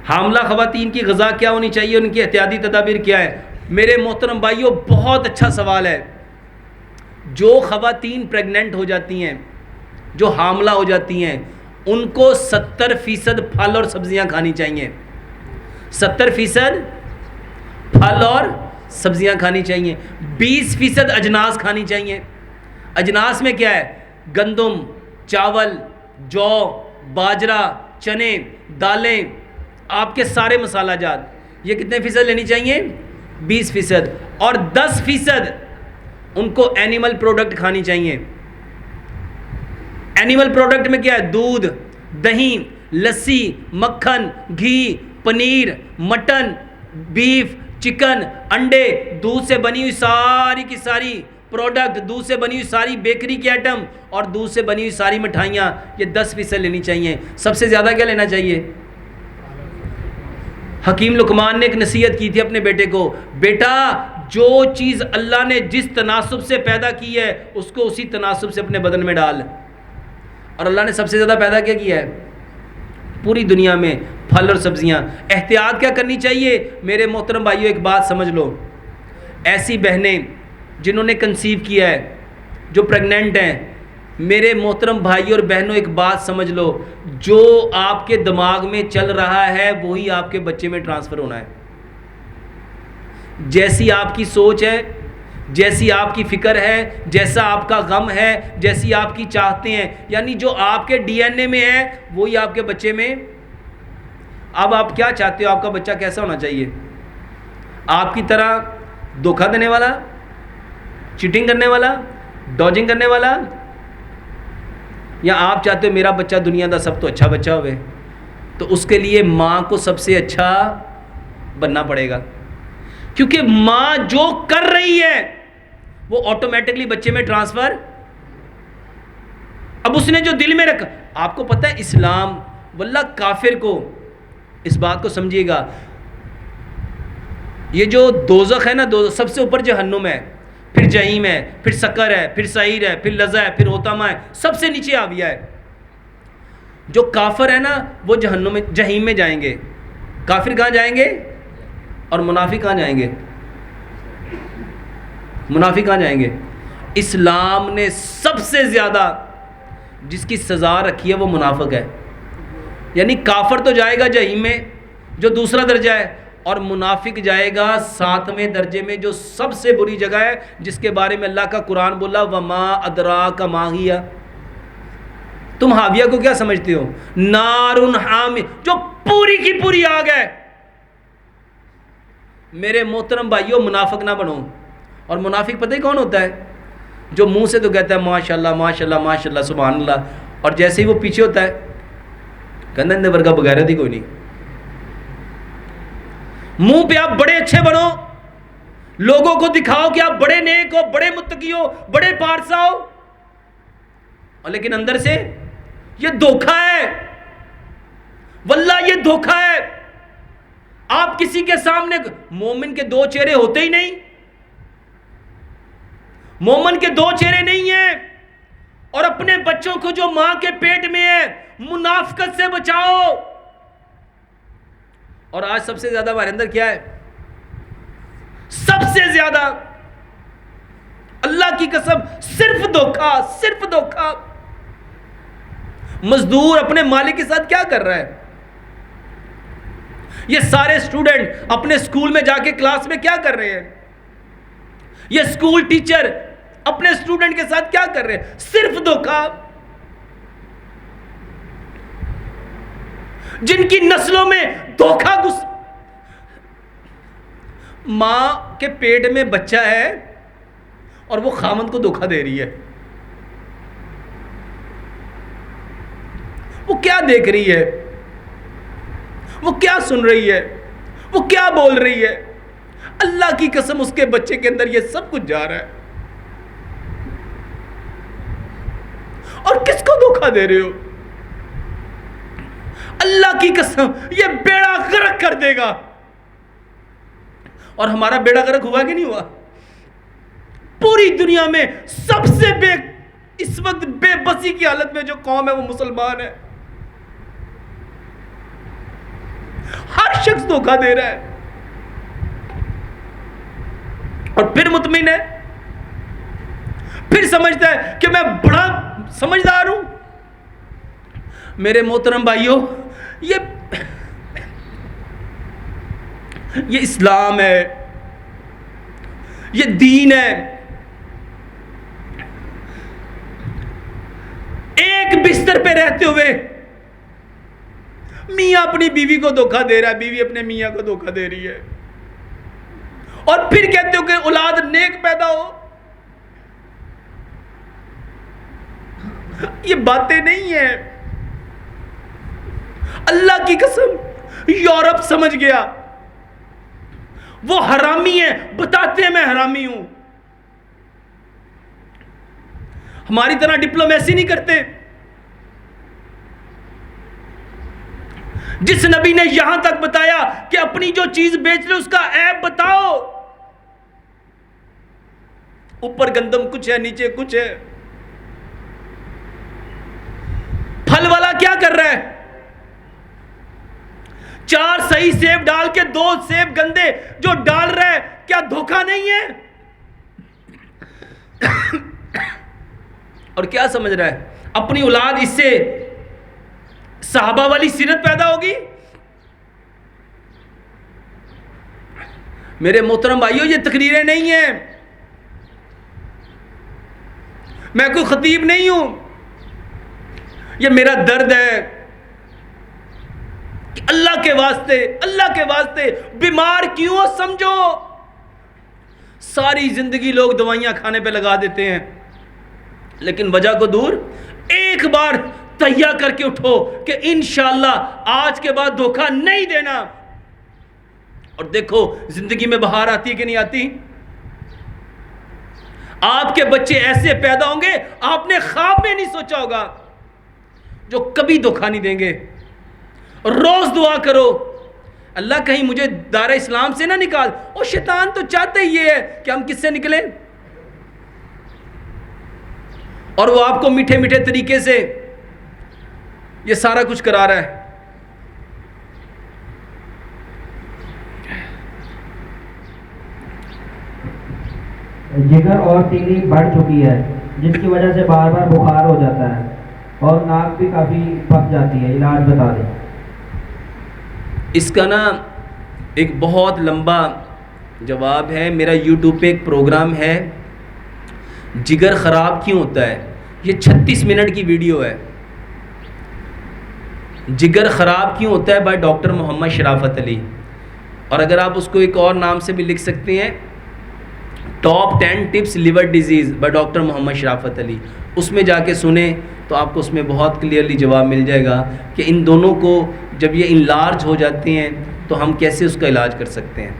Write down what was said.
حاملہ خواتین کی غذا کیا ہونی چاہیے, ان کی احتیاطی تدابیر کیا ہے؟ میرے محترم بھائیوں, بہت اچھا سوال ہے. جو خواتین پریگننٹ ہو جاتی ہیں, جو حاملہ ہو جاتی ہیں, ان کو 70% پھل اور سبزیاں کھانی چاہیے. 70% پھل اور سبزیاں کھانی چاہیے. 20% اجناس کھانی چاہیے. اجناس میں کیا ہے؟ گندم, چاول, جو, باجرا, چنے, دالیں, آپ کے سارے مسالہ جات. یہ کتنے فیصد لینی چاہیے؟ 20%. اور 10% ان کو اینیمل پروڈکٹ کھانی چاہیے. اینیمل پروڈکٹ میں کیا ہے؟ دودھ, دہی, لسی, مکھن, گھی, پنیر, مٹن, بیف, چکن, انڈے, دودھ سے بنی ہوئی ساری کی ساری پروڈکٹ, دودھ سے بنی ہوئی ساری بیکری کے آئٹم اور دودھ سے بنی ہوئی ساری مٹھائیاں, یہ 10% لینی چاہیے. سب سے زیادہ کیا لینا چاہیے؟ حکیم لقمان نے ایک نصیحت کی تھی اپنے بیٹے کو, بیٹا جو چیز اللہ نے جس تناسب سے پیدا کی ہے اس کو اسی تناسب سے اپنے بدن میں ڈال. اور اللہ نے سب سے زیادہ پیدا کیا کیا ہے پوری دنیا میں؟ پھل اور سبزیاں. احتیاط کیا کرنی چاہیے؟ میرے محترم بھائیوں, ایک بات سمجھ لو, ایسی بہنیں جنہوں نے کنسیو کیا ہے, جو پریگننٹ ہیں, میرے محترم بھائیوں اور بہنوں ایک بات سمجھ لو, جو آپ کے دماغ میں چل رہا ہے وہی آپ کے بچے میں ٹرانسفر ہونا ہے. جیسی آپ کی سوچ ہے, جیسی آپ کی فکر ہے, جیسا آپ کا غم ہے, جیسی آپ کی چاہتے ہیں, یعنی جو آپ کے ڈی این اے میں ہے وہی آپ کے بچے میں. اب آپ کیا چاہتے ہو؟ آپ کا بچہ کیسا ہونا چاہیے؟ آپ کی طرح دھوکہ دینے والا, چیٹنگ کرنے والا, ڈاجنگ کرنے والا, یا آپ چاہتے ہو میرا بچہ دنیا کا سب تو اچھا بچہ ہوئے؟ تو اس کے لیے ماں کو سب سے اچھا بننا پڑے گا, کیونکہ ماں جو کر رہی ہے وہ آٹومیٹکلی بچے میں ٹرانسفر. اب اس نے جو دل میں رکھا, آپ کو پتہ ہے اسلام واللہ کافر کو, اس بات کو سمجھیے گا, یہ جو دوزخ ہے نا, سب سے اوپر جہنم ہے, پھر جہیم ہے, پھر سقر ہے, پھر سعیر ہے, پھر لظہ ہے, پھر حطمہ ہے, سب سے نیچے آویہ ہے. جو کافر ہے نا وہ جہنم میں, جہیم میں جائیں گے. کافر کہاں جائیں گے اور منافق کہاں جائیں گے؟ منافق کہاں جائیں گے؟ اسلام نے سب سے زیادہ جس کی سزا رکھی ہے وہ منافق ہے. یعنی کافر تو جائے گا جہنم میں جو دوسرا درجہ ہے, اور منافق جائے گا 7ویں درجے میں جو سب سے بری جگہ ہے, جس کے بارے میں اللہ کا قرآن بولا وما ادراک ما ہی. تم حاویہ کو کیا سمجھتے ہو؟ نار حامی, جو پوری کی پوری آگ ہے. میرے محترم بھائیوں, منافق نہ بنو. اور منافق پتہ ہی کون ہوتا ہے؟ جو منہ سے تو کہتا ہے ماشاءاللہ ماشاءاللہ ماشاءاللہ سبحان اللہ, اور جیسے ہی وہ پیچھے ہوتا ہے کہنا اندر ورگا بغیرت ہی کوئی نہیں. منہ پہ آپ بڑے اچھے بنو, لوگوں کو دکھاؤ کہ آپ بڑے نیک ہو, بڑے متقی ہو, بڑے پارسا ہو, اور لیکن اندر سے یہ دھوکہ ہے. واللہ یہ دھوکہ ہے. آپ کسی کے سامنے, مومن کے 2 چہرے ہوتے ہی نہیں, مومن کے 2 چہرے نہیں ہیں. اور اپنے بچوں کو جو ماں کے پیٹ میں ہے منافقت سے بچاؤ. اور آج سب سے زیادہ ہمارے اندر کیا ہے؟ سب سے زیادہ اللہ کی قسم صرف دھوکہ, صرف دھوکہ. مزدور اپنے مالک کے ساتھ کیا کر رہا ہے؟ یہ سارے اسٹوڈنٹ اپنے سکول میں جا کے کلاس میں کیا کر رہے ہیں؟ یہ سکول ٹیچر اپنے اسٹوڈنٹ کے ساتھ کیا کر رہے ہیں؟ صرف دھوکہ. جن کی نسلوں میں دھوکہ ماں کے پیٹ میں بچہ ہے اور وہ خامند کو دھوکہ دے رہی ہے. وہ کیا دیکھ رہی ہے؟ وہ کیا سن رہی ہے؟ وہ کیا بول رہی ہے؟ اللہ کی قسم اس کے بچے کے اندر یہ سب کچھ جا رہا ہے. اور کس کو دھوکہ دے رہے ہو؟ اللہ کی قسم یہ بیڑا غرق کر دے گا. اور ہمارا بیڑا غرق ہوا کہ نہیں ہوا؟ پوری دنیا میں سب سے اس وقت بے بسی کی حالت میں جو قوم ہے وہ مسلمان ہے. شخص دھوکہ دے رہا ہے اور پھر مطمئن ہے، پھر سمجھتا ہے کہ میں بڑا سمجھدار ہوں۔ میرے محترم بھائیوں، یہ اسلام ہے، یہ دین ہے۔ ایک بستر پہ رہتے ہوئے میاں اپنی بیوی کو دھوکہ دے رہا ہے، بیوی اپنے میاں کو دھوکہ دے رہی ہے، اور پھر کہتے ہو کہ اولاد نیک پیدا ہو۔ یہ باتیں نہیں ہیں۔ اللہ کی قسم یورپ سمجھ گیا، وہ حرامی ہیں، بتاتے ہیں میں حرامی ہوں۔ ہماری طرح ڈپلومیسی نہیں کرتے۔ جس نبی نے یہاں تک بتایا کہ اپنی جو چیز بیچ لے اس کا عیب بتاؤ، اوپر گندم کچھ ہے نیچے کچھ ہے۔ پھل والا کیا کر رہا ہے؟ 4 صحیح سیب ڈال کے 2 سیب گندے جو ڈال رہا ہے، کیا دھوکہ نہیں ہے؟ اور کیا سمجھ رہا ہے اپنی اولاد اس سے صحابہ والی سیرت پیدا ہوگی؟ میرے محترم بھائیوں، یہ تقریریں نہیں ہیں، میں کوئی خطیب نہیں ہوں، یہ میرا درد ہے کہ اللہ کے واسطے بیمار کیوں سمجھو؟ ساری زندگی لوگ دوائیاں کھانے پہ لگا دیتے ہیں، لیکن وجہ کو دور ایک بار تہیا کر کے اٹھو کہ انشاءاللہ آج کے بعد دھوکہ نہیں دینا، اور دیکھو زندگی میں بہار آتی ہے کہ نہیں آتی؟ آپ کے بچے ایسے پیدا ہوں گے آپ نے خواب میں نہیں سوچا ہوگا، جو کبھی دھوکہ نہیں دیں گے۔ روز دعا کرو، اللہ کہیں مجھے دار اسلام سے نہ نکال۔ اور شیطان تو چاہتا ہی یہ ہے کہ ہم کس سے نکلیں، اور وہ آپ کو میٹھے میٹھے طریقے سے یہ سارا کچھ کرا رہا ہے۔ جگر اور تیلی بڑھ چکی ہے، جس کی وجہ سے بار بار بخار ہو جاتا ہے اور ناک بھی کافی پک جاتی ہے، علاج بتا دیں۔ اس کا نا ایک بہت لمبا جواب ہے، میرا یوٹیوب پہ ایک پروگرام ہے جگر خراب کیوں ہوتا ہے، یہ 36 منٹ کی ویڈیو ہے۔ جگر خراب کیوں ہوتا ہے بائی ڈاکٹر محمد شرافت علی، اور اگر آپ اس کو ایک اور نام سے بھی لکھ سکتے ہیں، top 10 tips liver disease by doctor Muhammad Sharafat Ali, اس میں جا کے سنیں تو آپ کو اس میں بہت کلیئرلی جواب مل جائے گا کہ ان دونوں کو جب یہ انلارج ہو جاتے ہیں تو ہم کیسے اس کا علاج کر سکتے ہیں۔